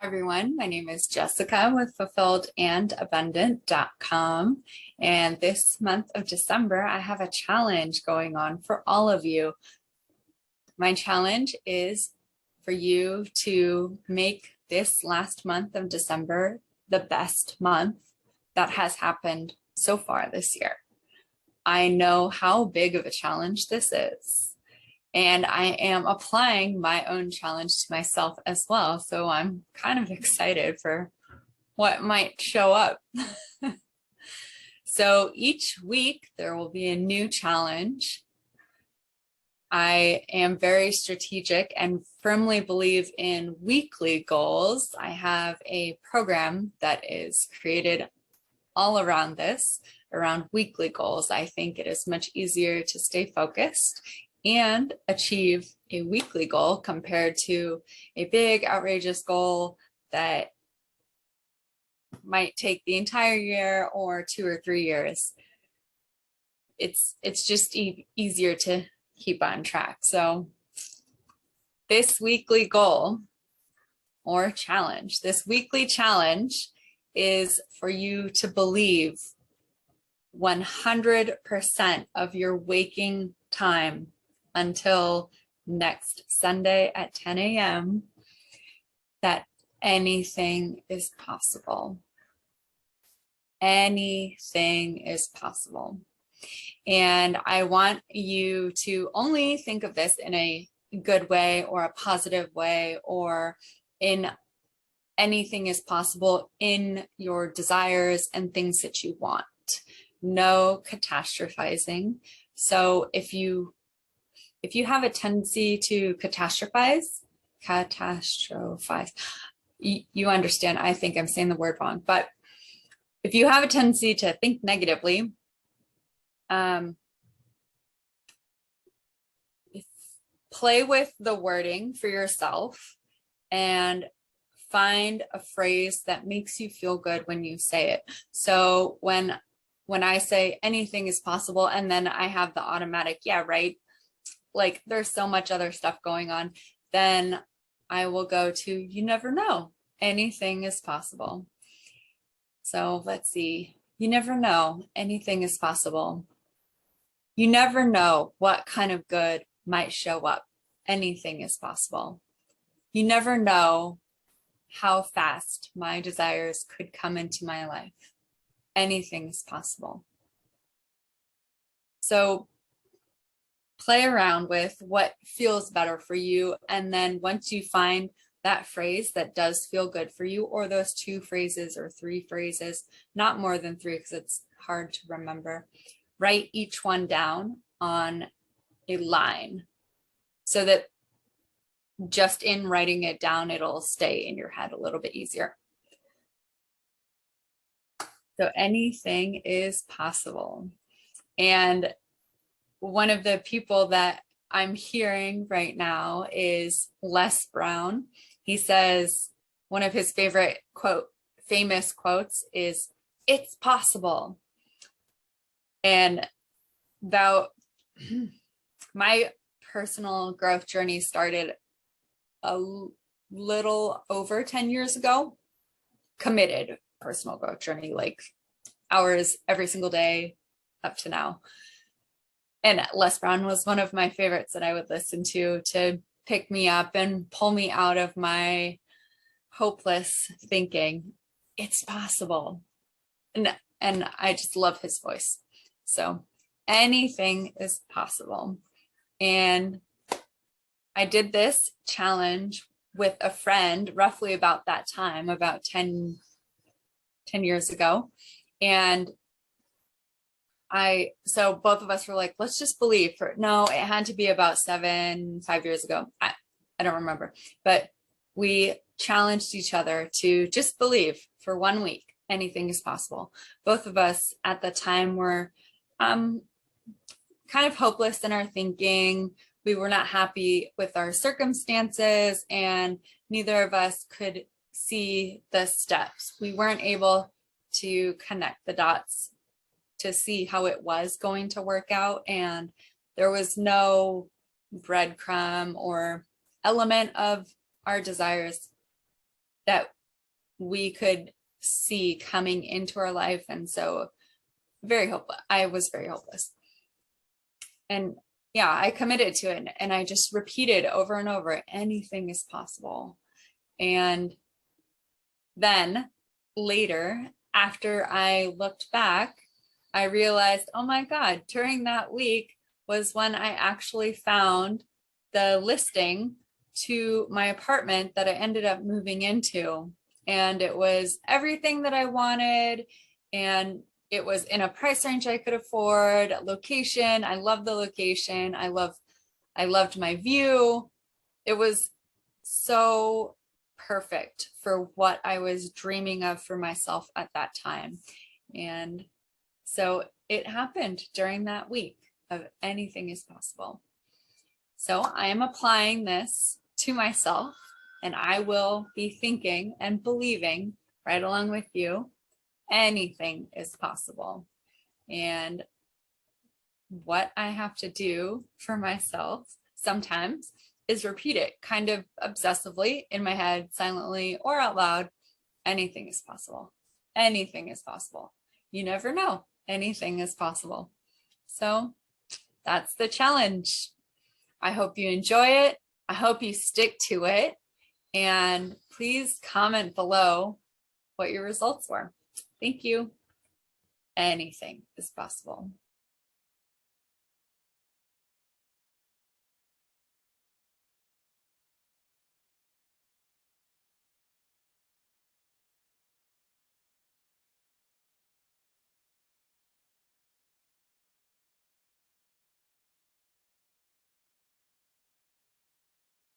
Hi everyone, my name is Jessica with fulfilledandabundant.com, and this month of December I have a challenge going on for all of you. My challenge is for you to make this last month of December the best month that has happened so far this year. I know how big of a challenge this is. And I am applying my own challenge to myself as well. So I'm kind of excited for what might show up. So each week there will be a new challenge. I am very strategic and firmly believe in weekly goals. I have a program that is created all around this, around weekly goals. I think it is much easier to stay focused and achieve a weekly goal compared to a big outrageous goal that might take the entire year or 2 or 3 years. It's just easier to keep on track. So this weekly goal or challenge, this weekly challenge is for you to believe 100% of your waking time until next Sunday at 10 a.m. that anything is possible. Anything is possible. And I want you to only think of this in a good way or a positive way, or in anything is possible in your desires and things that you want. No catastrophizing. So if you have a tendency to catastrophize, you understand, I think I'm saying the word wrong, but if you have a tendency to think negatively, play with the wording for yourself and find a phrase that makes you feel good when you say it. So when I say anything is possible, and then I have the automatic, yeah, right, like there's so much other stuff going on, then I will go to, you never know, anything is possible. So let's see, you never know, anything is possible. You never know what kind of good might show up. Anything is possible. You never know how fast my desires could come into my life. Anything is possible. So play around with what feels better for you. And then once you find that phrase that does feel good for you, or those 2 phrases or 3 phrases, not more than 3 because it's hard to remember, write each one down on a line so that just in writing it down, it'll stay in your head a little bit easier. So anything is possible. And one of the people that I'm hearing right now is Les Brown. He says one of his favorite famous quotes is, "It's possible." And about my personal growth journey started a little over 10 years ago. Committed personal growth journey, like hours every single day up to now. And Les Brown was one of my favorites that I would listen to pick me up and pull me out of my hopeless thinking. It's possible. And I just love his voice. So anything is possible. And I did this challenge with a friend roughly about that time, about 10 years ago. And so both of us were like, let's just believe. No, it had to be about 5 years ago. I don't remember, but we challenged each other to just believe for 1 week. Anything is possible. Both of us at the time were kind of hopeless in our thinking. We were not happy with our circumstances, and neither of us could see the steps. We weren't able to connect the dots to see how it was going to work out, and there was no breadcrumb or element of our desires that we could see coming into our life. And so very hopeless. I was very hopeless. And yeah, I committed to it, and I just repeated over and over, anything is possible. And then later, after I looked back, I realized, oh my God, during that week was when I actually found the listing to my apartment that I ended up moving into. And it was everything that I wanted. And it was in a price range I could afford, location. I loved the location. I loved my view. It was so perfect for what I was dreaming of for myself at that time. And so it happened during that week of anything is possible. So I am applying this to myself, and I will be thinking and believing right along with you, anything is possible. And what I have to do for myself sometimes is repeat it kind of obsessively in my head, silently or out loud. Anything is possible. Anything is possible. You never know. Anything is possible. So that's the challenge. I hope you enjoy it. I hope you stick to it. And please comment below what your results were. Thank you. Anything is possible.